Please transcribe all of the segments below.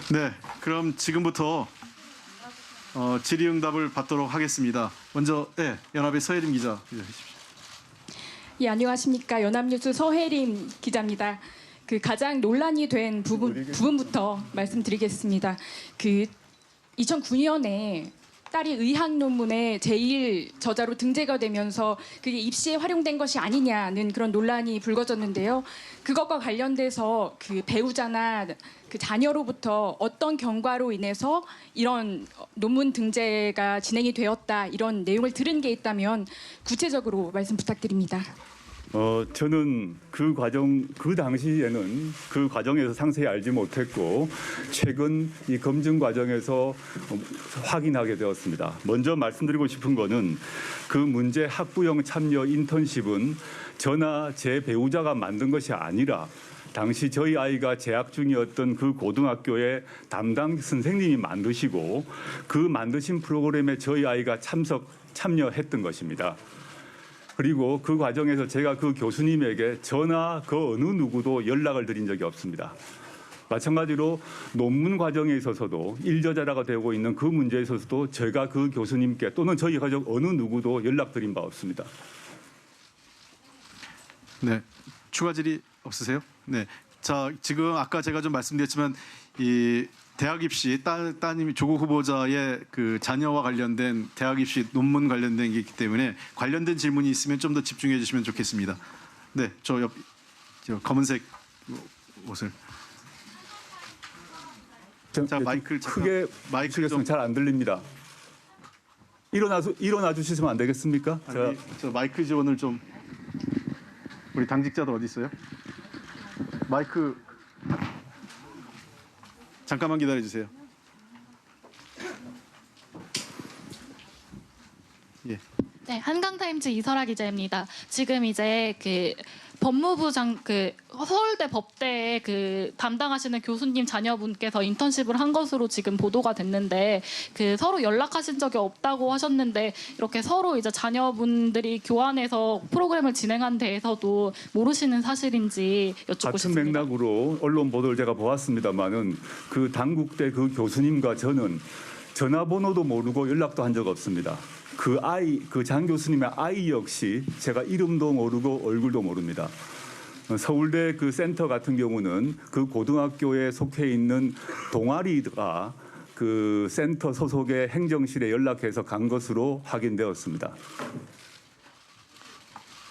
네, 그럼 지금부터 질의응답을 받도록 하겠습니다. 먼저 연합의 서혜림 기자 해주십시오. 예, 안녕하십니까. 연합뉴스 서혜림 기자입니다. 가장 논란이 된 부분부터 말씀드리겠습니다. 2009년에 딸이 의학 논문에 제1 저자로 등재가 되면서 그게 입시에 활용된 것이 아니냐는 그런 논란이 불거졌는데요. 그것과 관련돼서 배우자나 자녀로부터 어떤 경과로 인해서 이런 논문 등재가 진행이 되었다, 이런 내용을 들은 게 있다면 구체적으로 말씀 부탁드립니다. 저는 그 당시에는 그 과정에서 상세히 알지 못했고 최근 이 검증 과정에서 확인하게 되었습니다. 먼저 말씀드리고 싶은 거는 그 문제 학부형 참여 인턴십은 저나 제 배우자가 만든 것이 아니라 당시 저희 아이가 재학 중이었던 그 고등학교의 담당 선생님이 만드시고 그 만드신 프로그램에 저희 아이가 참여했던 것입니다. 그리고 그 과정에서 제가 그 교수님에게 저나 그 어느 누구도 연락을 드린 적이 없습니다. 마찬가지로 논문 과정에 있어서도 일저자라가 되고 있는 그 문제에 있어서도 제가 그 교수님께 또는 저희 가족 어느 누구도 연락드린 바 없습니다. 네, 추가 질의 없으세요? 네, 자 지금 아까 제가 좀 말씀드렸지만 이 대학 입시 따님이 조국 후보자의 자녀와 관련된 대학 입시 논문 관련된 게 있기 때문에 관련된 질문이 있으면 좀 더 집중해 주시면 좋겠습니다. 네, 저 검은색 옷을. 자 마이크를 크게 마이크가 좀 잘 안 들립니다. 일어나 주시면 안 되겠습니까? 저 마이크 지원을 좀. 우리 당직자들 어디 있어요? 마이크 잠깐만 기다려 주세요. 예. 네, 한강타임즈 이설아 기자입니다. 지금 이제 법무부 서울대 법대에 담당하시는 교수님 자녀분께서 인턴십을 한 것으로 지금 보도가 됐는데 서로 연락하신 적이 없다고 하셨는데 이렇게 서로 이제 자녀분들이 교환해서 프로그램을 진행한 데에서도 모르시는 사실인지 여쭙고 같은 싶습니다. 맥락으로 언론 보도를 제가 보았습니다만은 그 당국대 그 교수님과 저는 전화번호도 모르고 연락도 한 적 없습니다. 그 장 교수님의 아이 역시 제가 이름도 모르고 얼굴도 모릅니다. 서울대 그 센터 같은 경우는 그 고등학교에 속해 있는 동아리가 그 센터 소속의 행정실에 연락해서 간 것으로 확인되었습니다.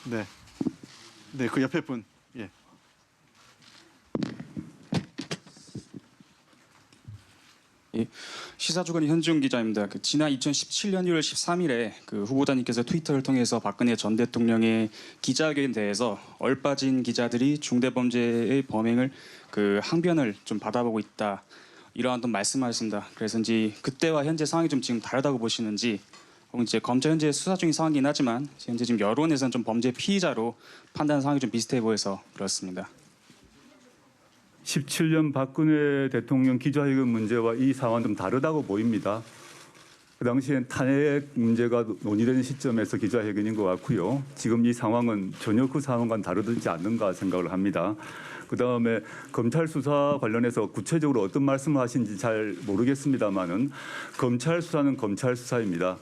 네. 네, 그 옆에 분. 예. 시사주간의 현지훈 기자입니다. 지난 2017년 1월 13일에 후보자님께서 트위터를 통해서 박근혜 전 대통령의 기자회견에 대해서 얼빠진 기자들이 중대범죄의 범행을 항변을 좀 받아보고 있다, 이러한 또 말씀하셨습니다. 그래서인지 그때와 현재 상황이 좀 지금 다르다고 보시는지, 혹은 이제 검찰 현재 수사 중인 상황이긴 하지만 현재 지금 여론에서는 좀 범죄 피의자로 판단 상황이 좀 비슷해 보여서 그렇습니다. 17년 박근혜 대통령 기자회견 문제와 이 상황은 좀 다르다고 보입니다. 그 당시엔 탄핵 문제가 논의되는 시점에서 기자회견인 것 같고요. 지금 이 상황은 전혀 그 상황과는 다르지 않는가 생각을 합니다. 그다음에 검찰 수사 관련해서 구체적으로 어떤 말씀을 하신지 잘 모르겠습니다만은 검찰 수사는 검찰 수사입니다.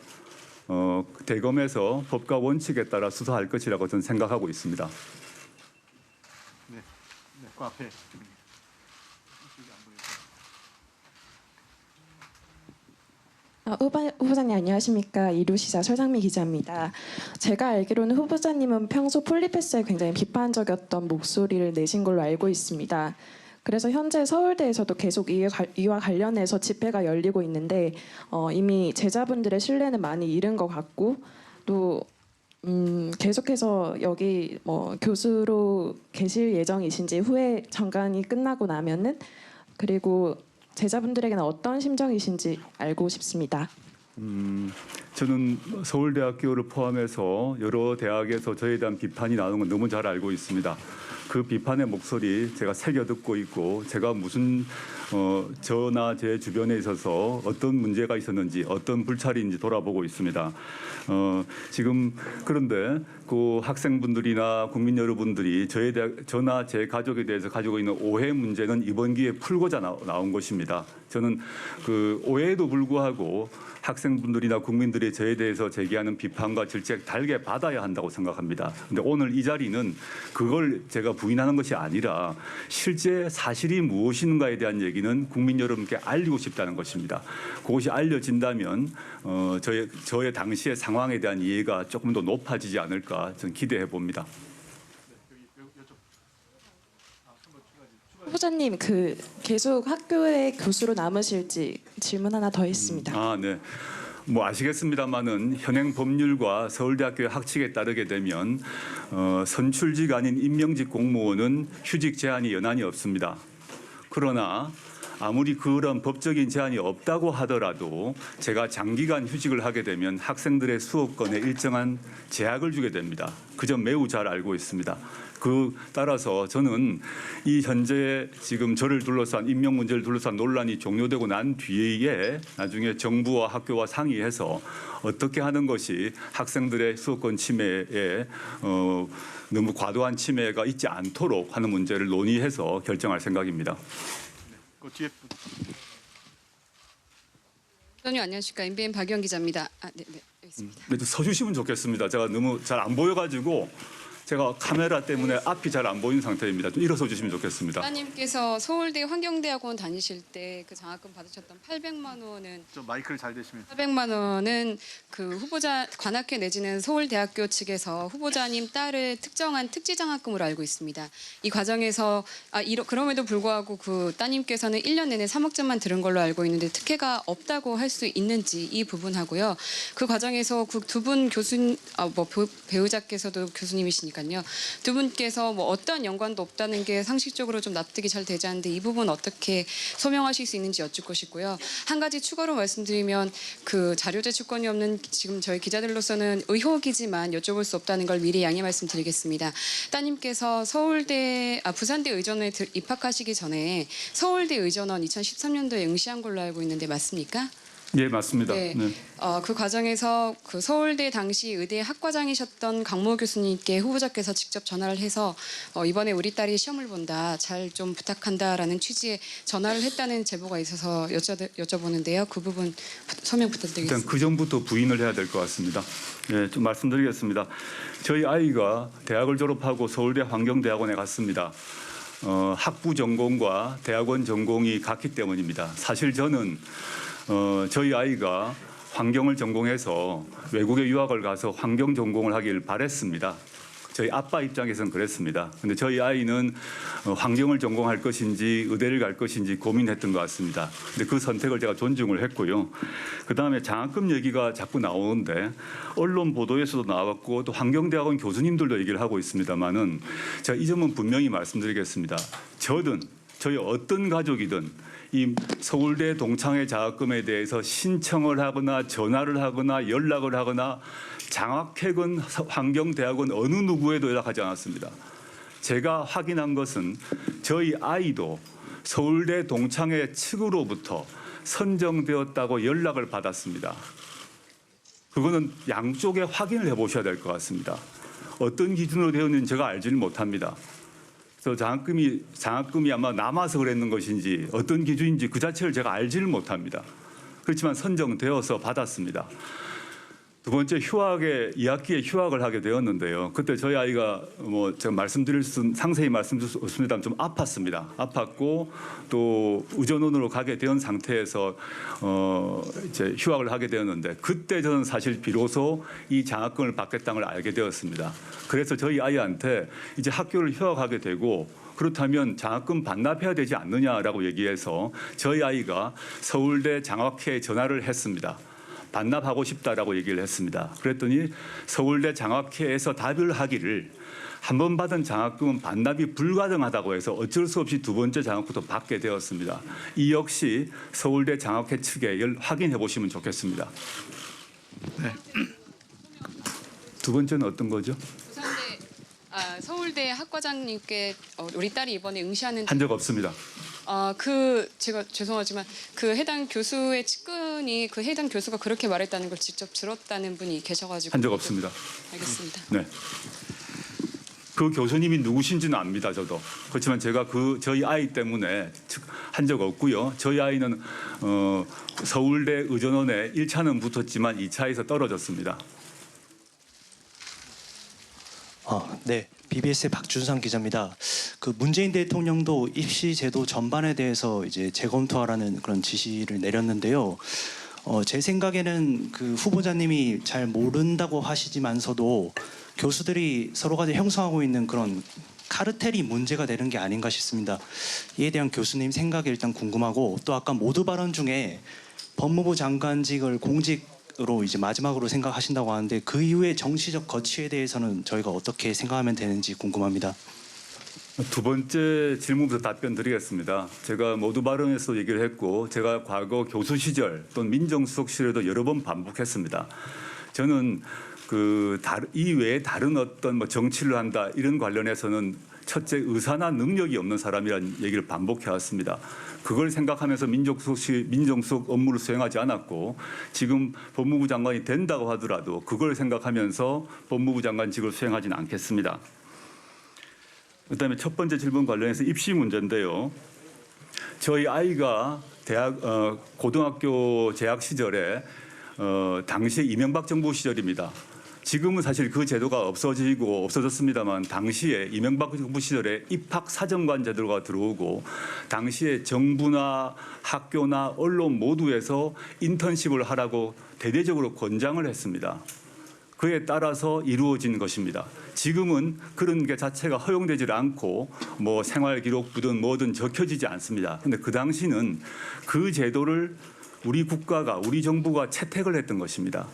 대검에서 법과 원칙에 따라 수사할 것이라고 저는 생각하고 있습니다. 네, 그 앞에. 후보자님 안녕하십니까. 이루시사 설상미 기자입니다. 제가 알기로는 후보자님은 평소 폴리패스에 굉장히 비판적이었던 목소리를 내신 걸로 알고 있습니다. 그래서 현재 서울대에서도 계속 이와 관련해서 집회가 열리고 있는데 이미 제자분들의 신뢰는 많이 잃은 것 같고, 또 계속해서 여기 교수로 계실 예정이신지, 후에 정관이 끝나고 나면은, 그리고 제자분들에게는 어떤 심정이신지 알고 싶습니다. 저는 서울대학교를 포함해서 여러 대학에서 저에 대한 비판이 나오는 건 너무 잘 알고 있습니다. 그 비판의 목소리 제가 새겨 듣고 있고, 제가 무슨 저나 제 주변에 있어서 어떤 문제가 있었는지 어떤 불찰인지 돌아보고 있습니다. 지금 그런데 그 학생분들이나 국민 여러분들이 저나 제 가족에 대해서 가지고 있는 오해 문제는 이번 기회에 풀고자 나온 것입니다. 저는 그 오해에도 불구하고 학생분들이나 국민들이 저에 대해서 제기하는 비판과 질책 달게 받아야 한다고 생각합니다. 근데 오늘 이 자리는 그걸 제가 부인하는 것이 아니라 실제 사실이 무엇인가에 대한 얘기는 국민 여러분께 알리고 싶다는 것입니다. 그것이 알려진다면 저의 당시의 상황에 대한 이해가 조금 더 높아지지 않을까 저는 기대해 봅니다. 후보자님 그 계속 학교의 교수로 남으실지 질문 하나 더 있습니다. 네. 뭐 아시겠습니다만은 현행 법률과 서울대학교의 학칙에 따르게 되면 선출직 아닌 임명직 공무원은 휴직 제한이 연한이 없습니다. 그러나 아무리 그런 법적인 제한이 없다고 하더라도 제가 장기간 휴직을 하게 되면 학생들의 수업권에 일정한 제약을 주게 됩니다. 그 점 매우 잘 알고 있습니다. 따라서 저는 이 현재 지금 저를 둘러싼 임명 문제를 둘러싼 논란이 종료되고 난 뒤에 나중에 정부와 학교와 상의해서 어떻게 하는 것이 학생들의 수업권 침해에 너무 과도한 침해가 있지 않도록 하는 문제를 논의해서 결정할 생각입니다. 그 뒤에 선생님 안녕하십니까. MBN 박유영 기자입니다. 네, 여기 있습니다. 좀 서주시면 좋겠습니다. 제가 너무 잘 안 보여가지고 제가 카메라 때문에 앞이 잘 안 보이는 상태입니다. 좀 일어서 주시면 좋겠습니다. 따님께서 서울대 환경대학원 다니실 때 그 장학금 받으셨던 800만 원은 좀 마이크를 잘 대시면 800만 원은 그 후보자 관학회 내지는 서울대학교 측에서 후보자님 딸을 특정한 특지 장학금으로 알고 있습니다. 이 과정에서 그럼에도 불구하고 그 따님께서는 1년 내내 3억전만 들은 걸로 알고 있는데 특혜가 없다고 할 수 있는지 이 부분하고요. 그 과정에서 그 두 분 배우자께서도 교수님이시니까요. 두 분께서 뭐 어떠한 연관도 없다는 게 상식적으로 좀 납득이 잘 되지 않는데 이 부분 어떻게 소명하실 수 있는지 여쭙고 싶고요. 한 가지 추가로 말씀드리면 그 자료 제출권이 없는 지금 저희 기자들로서는 의혹이지만 여쭤볼 수 없다는 걸 미리 양해 말씀드리겠습니다. 따님께서 부산대 의전에 입학하시기 전에 서울대 의전원 2013년도에 응시한 걸로 알고 있는데 맞습니까? 예, 맞습니다. 네. 네. 그 과정에서 그 서울대 당시 의대 학과장이셨던 강모 교수님께 후보자께서 직접 전화를 해서 이번에 우리 딸이 시험을 본다, 잘 좀 부탁한다라는 취지의 전화를 했다는 제보가 있어서 여쭤보는데요. 그 부분 소명 부탁드리겠습니다. 일단 그 전부터 부인을 해야 될 것 같습니다. 예, 좀 말씀드리겠습니다. 저희 아이가 대학을 졸업하고 서울대 환경대학원에 갔습니다. 학부 전공과 대학원 전공이 같기 때문입니다. 사실 저는 저희 아이가 환경을 전공해서 외국에 유학을 가서 환경 전공을 하길 바랬습니다. 저희 아빠 입장에서는 그랬습니다. 근데 저희 아이는 환경을 전공할 것인지 의대를 갈 것인지 고민했던 것 같습니다. 근데 그 선택을 제가 존중을 했고요. 그다음에 장학금 얘기가 자꾸 나오는데 언론 보도에서도 나왔고 또 환경대학원 교수님들도 얘기를 하고 있습니다만은 제가 이 점은 분명히 말씀드리겠습니다. 저희 어떤 가족이든 이 서울대 동창회 장학금에 대해서 신청을 하거나 전화를 하거나 연락을 하거나 장학회건 환경대학원 어느 누구에도 연락하지 않았습니다. 제가 확인한 것은 저희 아이도 서울대 동창회 측으로부터 선정되었다고 연락을 받았습니다. 그거는 양쪽에 확인을 해보셔야 될 것 같습니다. 어떤 기준으로 되었는지 제가 알지는 못합니다. 그래서 장학금이 아마 남아서 그랬는 것인지 어떤 기준인지 그 자체를 제가 알지를 못합니다. 그렇지만 선정되어서 받았습니다. 두 번째 2학기에 휴학을 하게 되었는데요. 그때 저희 아이가 제가 상세히 말씀드릴 수 없습니다만 좀 아팠습니다. 아팠고 또 의전원으로 가게 된 상태에서 이제 휴학을 하게 되었는데 그때 저는 사실 비로소 이 장학금을 받겠다는 걸 알게 되었습니다. 그래서 저희 아이한테 이제 학교를 휴학하게 되고 그렇다면 장학금 반납해야 되지 않느냐라고 얘기해서 저희 아이가 서울대 장학회에 전화를 했습니다. 반납하고 싶다라고 얘기를 했습니다. 그랬더니 서울대 장학회에서 답을 하기를 한 번 받은 장학금은 반납이 불가능하다고 해서 어쩔 수 없이 두 번째 장학금도 받게 되었습니다. 이 역시 서울대 장학회 측에 확인해 보시면 좋겠습니다. 네. 두 번째는 어떤 거죠? 서울대 학과장님께 우리 딸이 이번에 응시하는 한 적 없습니다. 제가 죄송하지만 그 해당 교수의 측근이 그 해당 교수가 그렇게 말했다는 걸 직접 들었다는 분이 계셔가지고 한 적 없습니다. 알겠습니다. 네. 그 교수님이 누구신지는 압니다. 저도. 그렇지만 제가 저희 아이 때문에 한 적 없고요. 저희 아이는 서울대 의전원에 1차는 붙었지만 2차에서 떨어졌습니다. 네, BBS의 박준상 기자입니다. 그 문재인 대통령도 입시 제도 전반에 대해서 이제 재검토하라는 그런 지시를 내렸는데요. 제 생각에는 그 후보자님이 잘 모른다고 하시지만서도 교수들이 서로 간에 형성하고 있는 그런 카르텔이 문제가 되는 게 아닌가 싶습니다. 이에 대한 교수님 생각이 일단 궁금하고, 또 아까 모두 발언 중에 법무부 장관직을 공직으로 이제 마지막으로 생각하신다고 하는데 그 이후에 정치적 거취에 대해서는 저희가 어떻게 생각하면 되는지 궁금합니다. 두 번째 질문부터 답변 드리겠습니다. 제가 모두 발언에서 얘기를 했고, 제가 과거 교수 시절 또는 민정수석 시절에도 여러 번 반복했습니다. 저는 이외에 다른 어떤 정치를 한다 이런 관련해서는 첫째 의사나 능력이 없는 사람이라는 얘기를 반복해 왔습니다. 그걸 생각하면서 민정수석 업무를 수행하지 않았고, 지금 법무부 장관이 된다고 하더라도 그걸 생각하면서 법무부 장관직을 수행하지는 않겠습니다. 그다음에 첫 번째 질문 관련해서 입시 문제인데요. 저희 아이가 고등학교 재학 시절에 당시에 이명박 정부 시절입니다. 지금은 사실 그 제도가 없어졌습니다만, 당시에 이명박 정부 시절에 입학 사정관 제도가 들어오고, 당시에 정부나 학교나 언론 모두에서 인턴십을 하라고 대대적으로 권장을 했습니다. 그에 따라서 이루어진 것입니다. 지금은 그런 게 자체가 허용되지 않고 생활기록부든 뭐든 적혀지지 않습니다. 그런데 그 당시는 그 제도를 우리 국가가, 우리 정부가 채택을 했던 것입니다.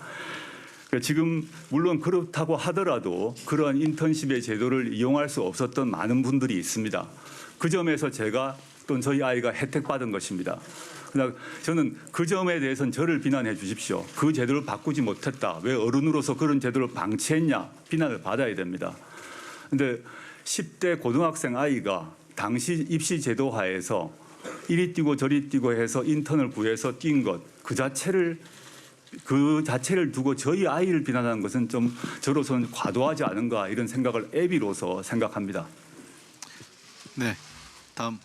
지금 물론 그렇다고 하더라도 그러한 인턴십의 제도를 이용할 수 없었던 많은 분들이 있습니다. 그 점에서 제가 또는 저희 아이가 혜택받은 것입니다. 그러나 저는 그 점에 대해서는 저를 비난해 주십시오. 그 제도를 바꾸지 못했다. 왜 어른으로서 그런 제도를 방치했냐. 비난을 받아야 됩니다. 그런데 10대 고등학생 아이가 당시 입시 제도 하에서 이리 뛰고 저리 뛰고 해서 인턴을 구해서 뛴 것, 그 자체를 두고 저희 아이를 비난하는 것은 좀 저로서는 과도하지 않은가, 이런 생각을 애비로서 생각합니다. 네, 다음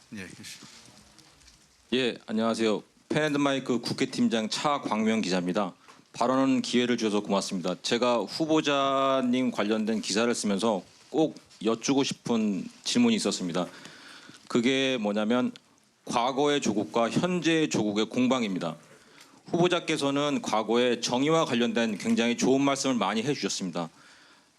예, 안녕하세요. 펜앤드마이크 국회팀장 차광명 기자입니다. 발언 기회를 주셔서 고맙습니다. 제가 후보자님 관련된 기사를 쓰면서 꼭 여쭈고 싶은 질문이 있었습니다. 그게 뭐냐면 과거의 조국과 현재의 조국의 공방입니다. 후보자께서는 과거에 정의와 관련된 굉장히 좋은 말씀을 많이 해주셨습니다.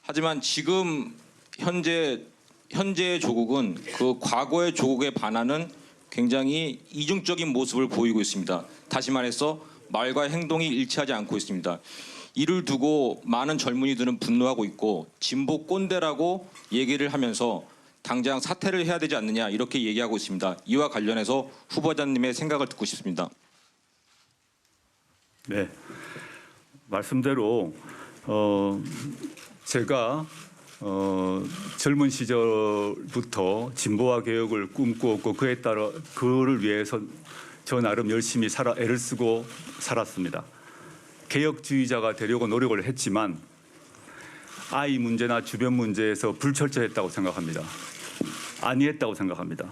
하지만 지금 현재의 조국은 그 과거의 조국에 반하는 굉장히 이중적인 모습을 보이고 있습니다. 다시 말해서 말과 행동이 일치하지 않고 있습니다. 이를 두고 많은 젊은이들은 분노하고 있고, 진보 꼰대라고 얘기를 하면서 당장 사퇴를 해야 되지 않느냐, 이렇게 얘기하고 있습니다. 이와 관련해서 후보자님의 생각을 듣고 싶습니다. 네, 말씀대로 제가 젊은 시절부터 진보화 개혁을 꿈꾸었고, 그에 따라 그를 위해서 저 나름 열심히 애를 쓰고 살았습니다. 개혁주의자가 되려고 노력을 했지만 아이 문제나 주변 문제에서 불철저했다고 생각합니다. 아니했다고 생각합니다.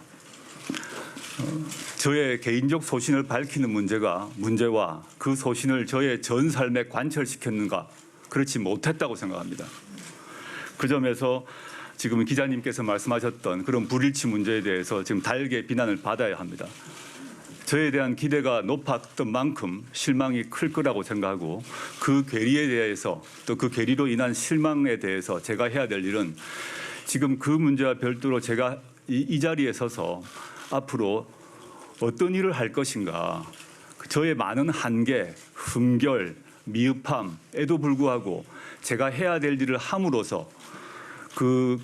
저의 개인적 소신을 밝히는 문제와 그 소신을 저의 전 삶에 관철시켰는가, 그렇지 못했다고 생각합니다. 그 점에서 지금 기자님께서 말씀하셨던 그런 불일치 문제에 대해서 지금 달게 비난을 받아야 합니다. 저에 대한 기대가 높았던 만큼 실망이 클 거라고 생각하고, 그 괴리에 대해서 또 그 괴리로 인한 실망에 대해서 제가 해야 될 일은 지금 그 문제와 별도로 제가 이 자리에 서서 앞으로 어떤 일을 할 것인가, 저의 많은 한계, 흠결, 미흡함에도 불구하고 제가 해야 될 일을 함으로써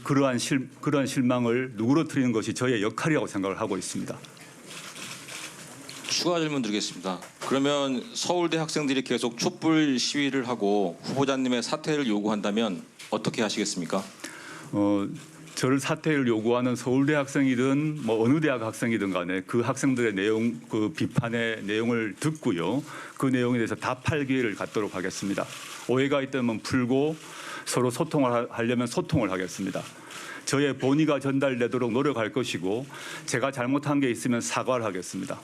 그러한 실망을 누그러뜨리는 것이 저의 역할이라고 생각을 하고 있습니다. 추가 질문 드리겠습니다. 그러면 서울대 학생들이 계속 촛불 시위를 하고 후보자님의 사퇴를 요구한다면 어떻게 하시겠습니까? 저를 사퇴를 요구하는 서울대 학생이든 뭐 어느 대학 학생이든 간에 그 학생들의 내용, 그 비판의 내용을 듣고요. 그 내용에 대해서 답할 기회를 갖도록 하겠습니다. 오해가 있다면 풀고 서로 소통을 하려면 소통을 하겠습니다. 저의 본의가 전달되도록 노력할 것이고 제가 잘못한 게 있으면 사과를 하겠습니다.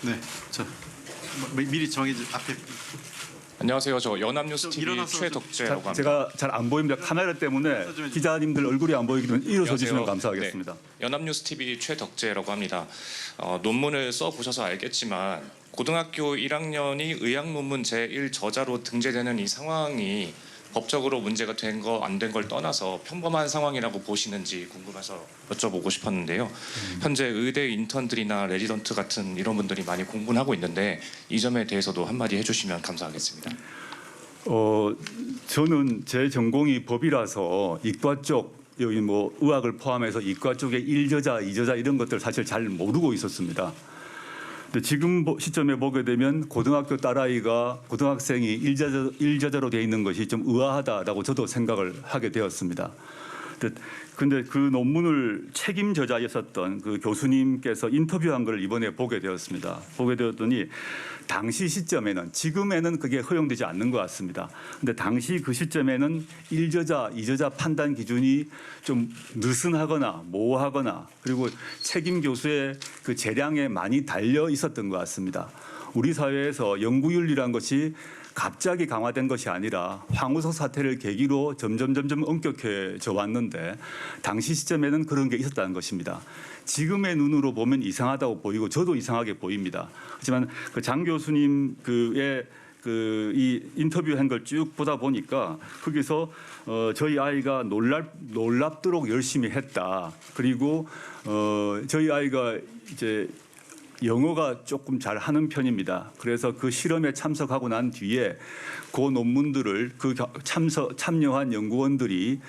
네, 자 미리 정해진 앞에 안녕하세요. 저 연합뉴스 좀 TV 일어나서 최덕재라고 합니다. 제가 잘 안 보입니다. 카메라 때문에 기자님들 얼굴이 안 보이기 때문에 일어서 주시면 안녕하세요. 감사하겠습니다. 네, 연합뉴스 TV 최덕재라고 합니다. 논문을 써 보셔서 알겠지만 고등학교 1학년이 의학 논문 제1 저자로 등재되는 이 상황이 법적으로 문제가 된 거 안 된 걸 떠나서 평범한 상황이라고 보시는지 궁금해서 여쭤보고 싶었는데요. 현재 의대 인턴들이나 레지던트 같은 이런 분들이 많이 공부를 하고 있는데 이 점에 대해서도 한마디 해주시면 감사하겠습니다. 저는 제 전공이 법이라서 이과 쪽 여기 뭐 의학을 포함해서 이과 쪽의 1저자, 2저자 이런 것들 사실 잘 모르고 있었습니다. 근데 지금 시점에 보게 되면 고등학교 딸아이가 고등학생이 1저자로 되어 있는 것이 좀 의아하다라고 저도 생각을 하게 되었습니다. 근데 그 논문을 책임 저자였었던 그 교수님께서 인터뷰한 걸 이번에 보게 되었습니다. 보게 되었더니 당시 시점에는 지금에는 그게 허용되지 않는 것 같습니다. 근데 당시 그 시점에는 1저자, 2저자 판단 기준이 좀 느슨하거나 모호하거나 그리고 책임 교수의 그 재량에 많이 달려 있었던 것 같습니다. 우리 사회에서 연구윤리란 것이 갑자기 강화된 것이 아니라 황우석 사태를 계기로 점점 엄격해져 왔는데 당시 시점에는 그런 게 있었다는 것입니다. 지금의 눈으로 보면 이상하다고 보이고 저도 이상하게 보입니다. 하지만 그 장 교수님 이 인터뷰한 걸 쭉 보다 보니까 거기서 저희 아이가 놀랍도록 열심히 했다. 그리고 저희 아이가 이제 영어가 조금 잘 하는 편입니다. 그래서 그 실험에 참석하고 난 뒤에 그 논문들을 참여한 연구원들이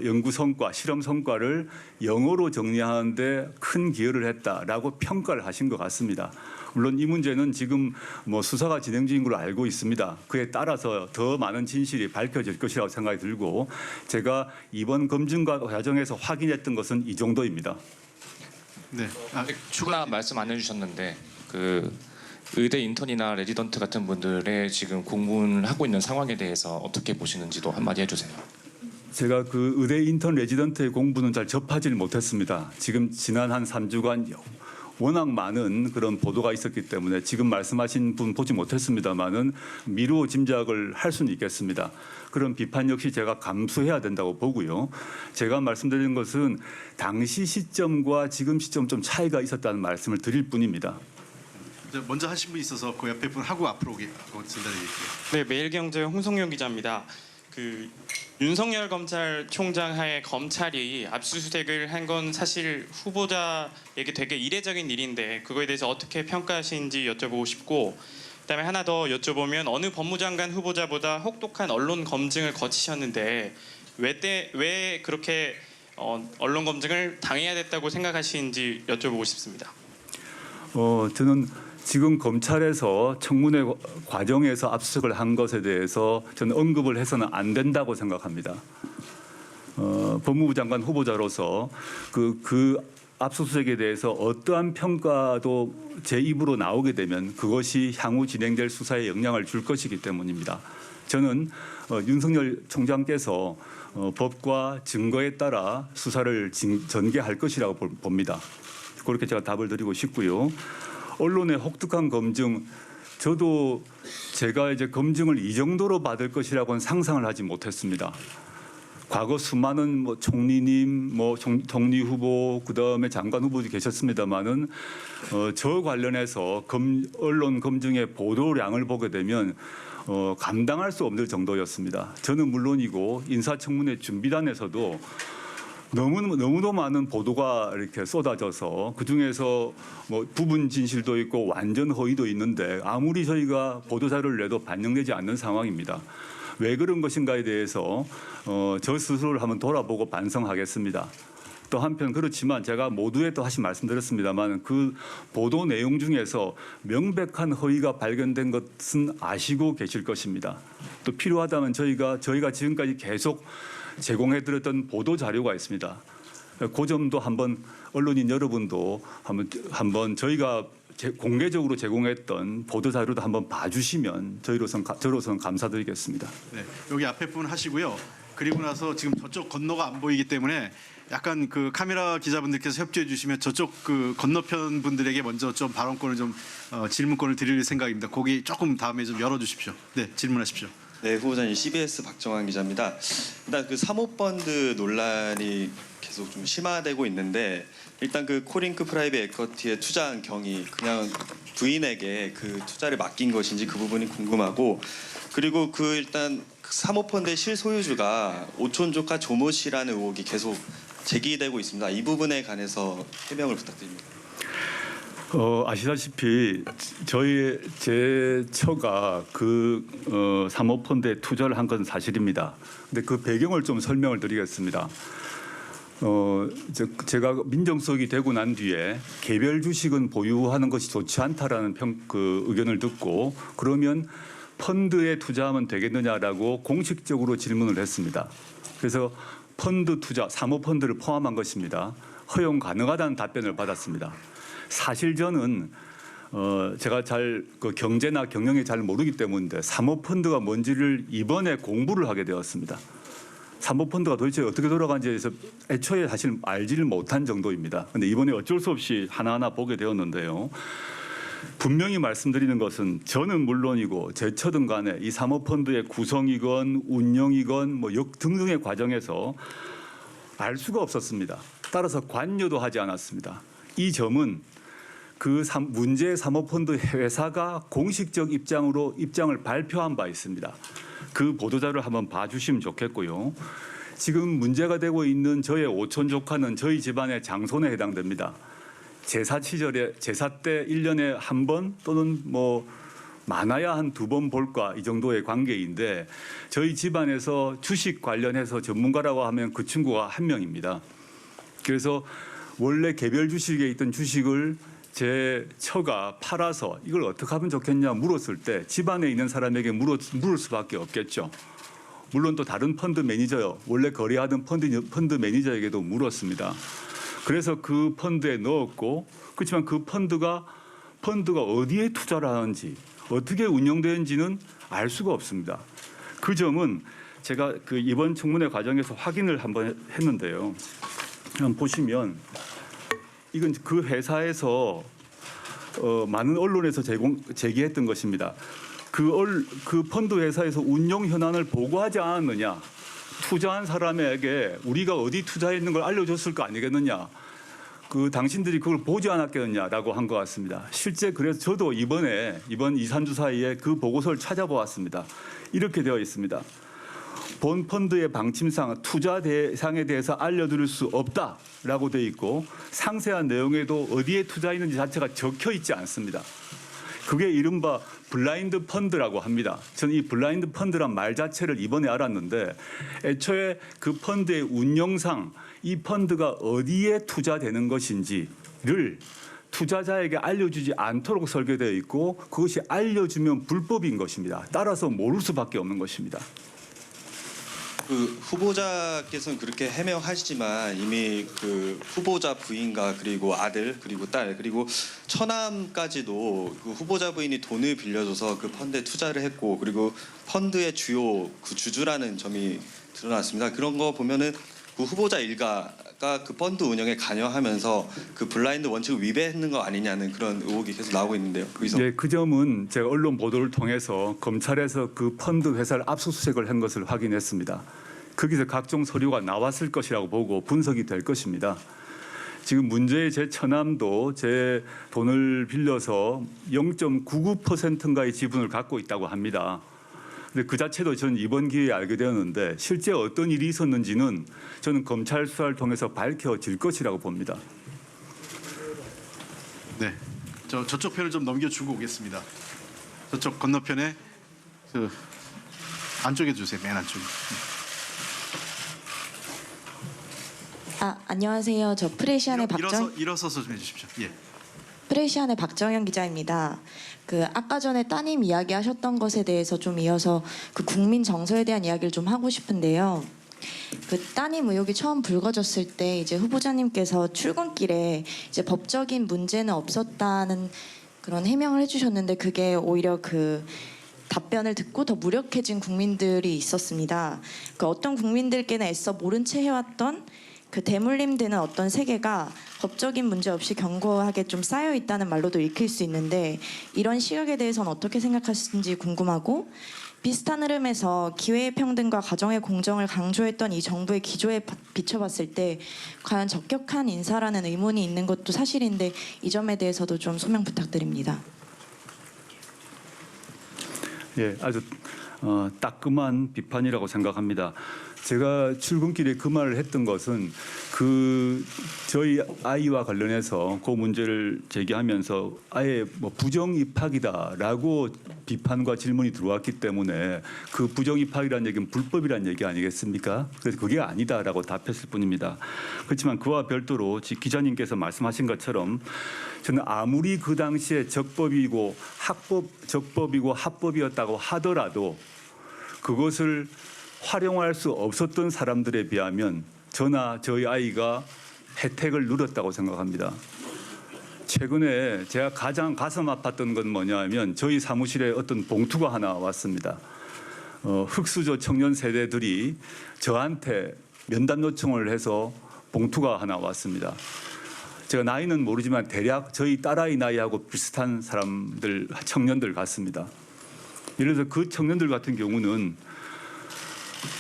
연구 성과, 실험 성과를 영어로 정리하는데 큰 기여를 했다라고 평가를 하신 것 같습니다. 물론 이 문제는 지금 뭐 수사가 진행 중인 걸로 알고 있습니다. 그에 따라서 더 많은 진실이 밝혀질 것이라고 생각이 들고 제가 이번 검증 과정에서 확인했던 것은 이 정도입니다. 네, 추가 말씀 안 해주셨는데 그 의대 인턴이나 레지던트 같은 분들의 지금 공부를 하고 있는 상황에 대해서 어떻게 보시는지도 한마디 해주세요. 제가 그 의대 인턴 레지던트의 공부는 잘 접하지 못했습니다. 지금 지난 한 3주간 워낙 많은 그런 보도가 있었기 때문에 지금 말씀하신 분 보지 못했습니다만은 미루어 짐작을 할 수는 있겠습니다. 그런 비판 역시 제가 감수해야 된다고 보고요. 제가 말씀드린 것은 당시 시점과 지금 시점 좀 차이가 있었다는 말씀을 드릴 뿐입니다. 먼저 하신 분 있어서 그 옆에 분 하고 앞으로 전달드릴게요. 네, 매일경제 홍성용 기자입니다. 그 윤석열 검찰총장 하에 검찰이 압수수색을 한 건 사실 후보자에게 되게 이례적인 일인데 그거에 대해서 어떻게 평가하시는지 여쭤보고 싶고 그다음에 하나 더 여쭤보면 어느 법무장관 후보자보다 혹독한 언론 검증을 거치셨는데 왜 그렇게 언론 검증을 당해야 됐다고 생각하시는지 여쭤보고 싶습니다. 저는 지금 검찰에서 청문회 과정에서 압수수색을 한 것에 대해서 저는 언급을 해서는 안 된다고 생각합니다. 법무부 장관 후보자로서 그 압수수색에 대해서 어떠한 평가도 제 입으로 나오게 되면 그것이 향후 진행될 수사에 영향을 줄 것이기 때문입니다. 저는 윤석열 총장께서 법과 증거에 따라 수사를 전개할 것이라고 봅니다. 그렇게 제가 답을 드리고 싶고요. 언론의 혹독한 검증, 저도 제가 이제 검증을 이 정도로 받을 것이라고는 상상을 하지 못했습니다. 과거 수많은 뭐 총리님, 뭐 총리 후보, 그다음에 장관 후보도 계셨습니다만은 저 관련해서 언론 검증의 보도량을 보게 되면 감당할 수 없는 정도였습니다. 저는 물론이고 인사청문회 준비단에서도 너무도 많은 보도가 이렇게 쏟아져서 그 중에서 뭐 부분 진실도 있고 완전 허위도 있는데 아무리 저희가 보도 자료를 내도 반영되지 않는 상황입니다. 왜 그런 것인가에 대해서 저 스스로를 한번 돌아보고 반성하겠습니다. 또 한편 그렇지만 제가 모두에 또 다시 말씀드렸습니다만 그 보도 내용 중에서 명백한 허위가 발견된 것은 아시고 계실 것입니다. 또 필요하다면 저희가 지금까지 계속 제공해드렸던 보도 자료가 있습니다. 그 점도 한번 언론인 여러분도 한번 저희가 공개적으로 제공했던 보도 자료도 한번 봐주시면 저로서는 감사드리겠습니다. 네, 여기 앞에 부분 하시고요. 그리고 나서 지금 저쪽 건너가 안 보이기 때문에 약간 그 카메라 기자분들께서 협조해 주시면 저쪽 그 건너편 분들에게 먼저 좀 발언권을 좀 질문권을 드릴 생각입니다. 거기 조금 다음에 좀 열어주십시오. 네, 질문하십시오. 네, 후보자님 CBS 박정환 기자입니다. 일단 그 사모펀드 논란이 계속 좀 심화되고 있는데 일단 그 코링크 프라이빗 에쿼티에 투자한 경위 그냥 부인에게 그 투자를 맡긴 것인지 그 부분이 궁금하고 그리고 그 일단 그 사모펀드의 실소유주가 오촌 조카 조모 씨라는 의혹이 계속 제기되고 있습니다. 이 부분에 관해서 해명을 부탁드립니다. 아시다시피 제 처가 그 사모펀드에 투자를 한 건 사실입니다. 근데 그 배경을 좀 설명을 드리겠습니다. 제가 민정수석이 되고 난 뒤에 개별 주식은 보유하는 것이 좋지 않다라는 의견을 듣고 그러면 펀드에 투자하면 되겠느냐라고 공식적으로 질문을 했습니다. 그래서 펀드 투자, 사모펀드를 포함한 것입니다. 허용 가능하다는 답변을 받았습니다. 사실 저는 제가 잘 그 경제나 경영에 잘 모르기 때문인데 사모펀드가 뭔지를 이번에 공부를 하게 되었습니다. 사모펀드가 도대체 어떻게 돌아가는지에 대해서 애초에 사실 알지를 못한 정도입니다. 그런데 이번에 어쩔 수 없이 하나하나 보게 되었는데요. 분명히 말씀드리는 것은 저는 물론이고 제 처든 간에 이 사모펀드의 구성이건 운영이건 뭐 등등의 과정에서 알 수가 없었습니다. 따라서 관여도 하지 않았습니다. 이 점은 그 문제의 사모펀드 회사가 공식적 입장을 발표한 바 있습니다. 그 보도자료를 한번 봐주시면 좋겠고요. 지금 문제가 되고 있는 저의 오촌 조카는 저희 집안의 장손에 해당됩니다. 제사 때 1년에 한 번 또는 뭐 많아야 한 2번 볼까 이 정도의 관계인데 저희 집안에서 주식 관련해서 전문가라고 하면 그 친구가 한 명입니다. 그래서 원래 개별 주식에 있던 주식을 제 처가 팔아서 이걸 어떻게 하면 좋겠냐 물었을 때 집안에 있는 사람에게 물을 수밖에 없겠죠. 물론 또 다른 펀드 매니저요. 원래 거래하던 펀드 매니저에게도 물었습니다. 그래서 그 펀드에 넣었고 그렇지만 그 펀드가 어디에 투자를 하는지 어떻게 운영되는지는 알 수가 없습니다. 그 점은 제가 그 이번 청문회 과정에서 확인을 한번 했는데요. 한번 보시면 이건 그 회사에서 많은 언론에서 제기했던 것입니다. 그 펀드 회사에서 운용 현안을 보고하지 않았느냐. 투자한 사람에게 우리가 어디 투자했는 걸 알려줬을 거 아니겠느냐. 당신들이 그걸 보지 않았겠느냐라고 한 것 같습니다. 실제 그래서 저도 이번 2, 3주 사이에 그 보고서를 찾아보았습니다. 이렇게 되어 있습니다. 본 펀드의 방침상 투자 대상에 대해서 알려드릴 수 없다라고 되어 있고 상세한 내용에도 어디에 투자했는지 자체가 적혀 있지 않습니다. 그게 이른바 블라인드 펀드라고 합니다. 저는 이 블라인드 펀드란 말 자체를 이번에 알았는데 애초에 그 펀드의 운영상 이 펀드가 어디에 투자되는 것인지를 투자자에게 알려주지 않도록 설계되어 있고 그것이 알려주면 불법인 것입니다. 따라서 모를 수밖에 없는 것입니다. 그 후보자께서는 그렇게 해명하시지만 이미 그 후보자 부인과 그리고 아들 그리고 딸 그리고 처남까지도 그 후보자 부인이 돈을 빌려줘서 그 펀드에 투자를 했고 그리고 펀드의 주요 그 주주라는 점이 드러났습니다. 그런 거 보면은 그 후보자 일가가 그 펀드 운영에 관여하면서 그 블라인드 원칙을 위배했는 거 아니냐는 그런 의혹이 계속 나오고 있는데요. 네, 그 점은 제가 언론 보도를 통해서 검찰에서 그 펀드 회사를 압수수색을 한 것을 확인했습니다. 거기서 각종 서류가 나왔을 것이라고 보고 분석이 될 것입니다. 지금 문제의 제 처남도 제 돈을 빌려서 0.99%인가의 지분을 갖고 있다고 합니다. 근데 그 자체도 저는 이번 기회에 알게 되었는데 실제 어떤 일이 있었는지는 저는 검찰 수사를 통해서 밝혀질 것이라고 봅니다. 네, 저쪽 편을 좀 넘겨주고 오겠습니다. 저쪽 건너편에 안쪽에 주세요. 맨 안쪽에. 안녕하세요. 저 프레시안의 일어서서 좀 해주십시오. 예. 프레시안의 박정현 기자입니다. 그 아까 전에 따님 이야기하셨던 것에 대해서 좀 이어서 그 국민 정서에 대한 이야기를 좀 하고 싶은데요. 그 따님 의혹이 처음 불거졌을 때 이제 후보자님께서 출근길에 이제 법적인 문제는 없었다는 그런 해명을 해주셨는데 그게 오히려 그 답변을 듣고 더 무력해진 국민들이 있었습니다. 그 어떤 국민들께는 애써 모른 채 해왔던 그 대물림되는 어떤 세계가 법적인 문제 없이 견고하게 좀 쌓여 있다는 말로도 읽힐 수 있는데 이런 시각에 대해서는 어떻게 생각하시는지 궁금하고 비슷한 흐름에서 기회의 평등과 가정의 공정을 강조했던 이 정부의 기조에 비춰봤을 때 과연 적격한 인사라는 의문이 있는 것도 사실인데 이 점에 대해서도 좀 소명 부탁드립니다. 예, 아주 따끔한 비판이라고 생각합니다. 제가 출근길에 그 말을 했던 것은 그 저희 아이와 관련해서 그 문제를 제기하면서 아예 뭐 부정 입학이다라고 비판과 질문이 들어왔기 때문에 그 부정 입학이라는 얘기는 불법이라는 얘기 아니겠습니까? 그래서 그게 아니다라고 답했을 뿐입니다. 그렇지만 그와 별도로 기자님께서 말씀하신 것처럼 저는 아무리 그 당시에 적법이고 합법이었다고 하더라도 그것을 활용할 수 없었던 사람들에 비하면 저나 저희 아이가 혜택을 누렸다고 생각합니다. 최근에 제가 가장 가슴 아팠던 건 뭐냐면 저희 사무실에 어떤 봉투가 하나 왔습니다. 흑수저 청년 세대들이 저한테 면담 요청을 해서 봉투가 하나 왔습니다. 제가 나이는 모르지만 대략 저희 딸아이 나이하고 비슷한 사람들, 청년들 같습니다. 예를 들어서 그 청년들 같은 경우는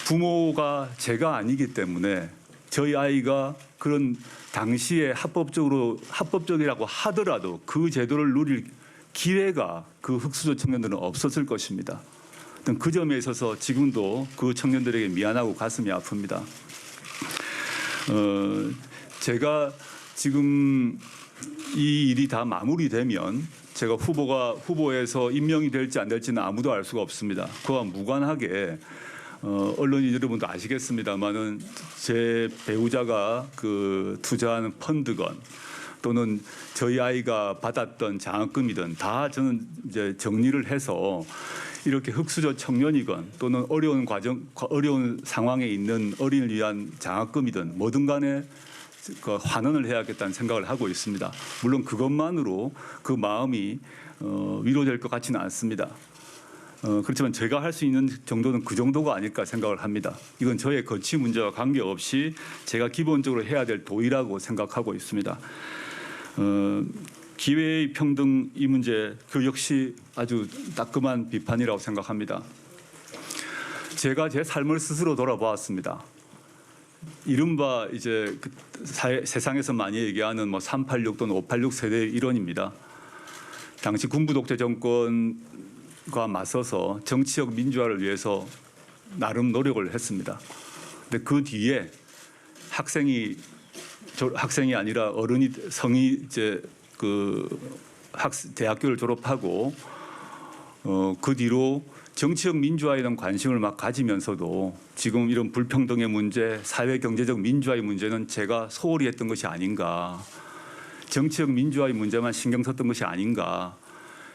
부모가 제가 아니기 때문에 저희 아이가 그런 당시에 합법적이라고 하더라도 그 제도를 누릴 기회가 그 흑수저 청년들은 없었을 것입니다. 그 점에 있어서 지금도 그 청년들에게 미안하고 가슴이 아픕니다. 제가 지금 이 일이 다 마무리되면 제가 후보에서 임명이 될지 안 될지는 아무도 알 수가 없습니다. 그와 무관하게 언론인 여러분도 아시겠습니다만은 제 배우자가 그 투자하는 펀드건 또는 저희 아이가 받았던 장학금이든 다 저는 이제 정리를 해서 이렇게 흑수저 청년이건 또는 어려운 상황에 있는 어린이를 위한 장학금이든 뭐든 간에 그 환원을 해야겠다는 생각을 하고 있습니다. 물론 그것만으로 그 마음이 위로될 것 같지는 않습니다. 그렇지만 제가 할 수 있는 정도는 그 정도가 아닐까 생각을 합니다. 이건 저의 거취 문제와 관계없이 제가 기본적으로 해야 될 도의라고 생각하고 있습니다. 기회의 평등 이 문제 그 역시 아주 따끔한 비판이라고 생각합니다. 제가 제 삶을 스스로 돌아보았습니다. 이른바 이제 세상에서 많이 얘기하는 뭐 386 또는 586 세대의 일원입니다. 당시 군부 독재 정권과 맞서서 정치적 민주화를 위해서 나름 노력을 했습니다. 근데 그 뒤에 학생이 아니라 어른이 성이 이제 대학교를 졸업하고 그 뒤로 정치적 민주화에 대한 관심을 막 가지면서도 지금 이런 불평등의 문제, 사회 경제적 민주화의 문제는 제가 소홀히 했던 것이 아닌가, 정치적 민주화의 문제만 신경 썼던 것이 아닌가,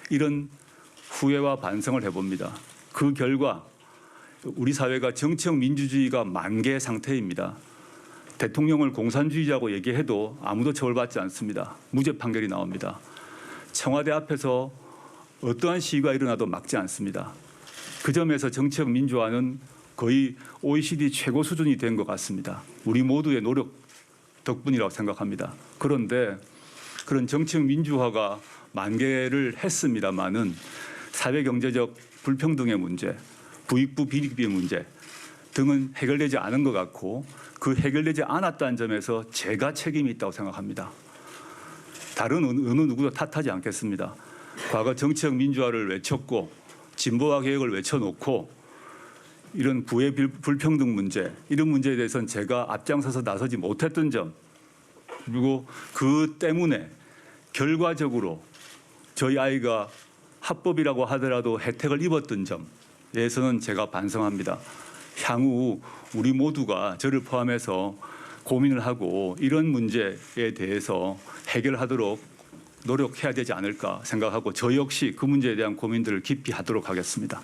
이런 후회와 반성을 해봅니다. 그 결과 우리 사회가 정치적 민주주의가 만개 상태입니다. 대통령을 공산주의자고 얘기해도 아무도 처벌받지 않습니다. 무죄 판결이 나옵니다. 청와대 앞에서 어떠한 시위가 일어나도 막지 않습니다. 그 점에서 정치적 민주화는 거의 OECD 최고 수준이 된 것 같습니다. 우리 모두의 노력 덕분이라고 생각합니다. 그런데 그런 정치적 민주화가 만개를 했습니다마는 사회 경제적 불평등의 문제, 부익부 비리비의 문제 등은 해결되지 않은 것 같고 그 해결되지 않았다는 점에서 제가 책임이 있다고 생각합니다. 다른 어느 누구도 탓하지 않겠습니다. 과거 정치적 민주화를 외쳤고 진보화 개혁을 외쳐놓고 이런 부의 불평등 문제, 이런 문제에 대해서는 제가 앞장서서 나서지 못했던 점, 그리고 그 때문에 결과적으로 저희 아이가 합법이라고 하더라도 혜택을 입었던 점에서는 제가 반성합니다. 향후 우리 모두가 저를 포함해서 고민을 하고 이런 문제에 대해서 해결하도록 노력해야 되지 않을까 생각하고 저 역시 그 문제에 대한 고민들을 깊이 하도록 하겠습니다.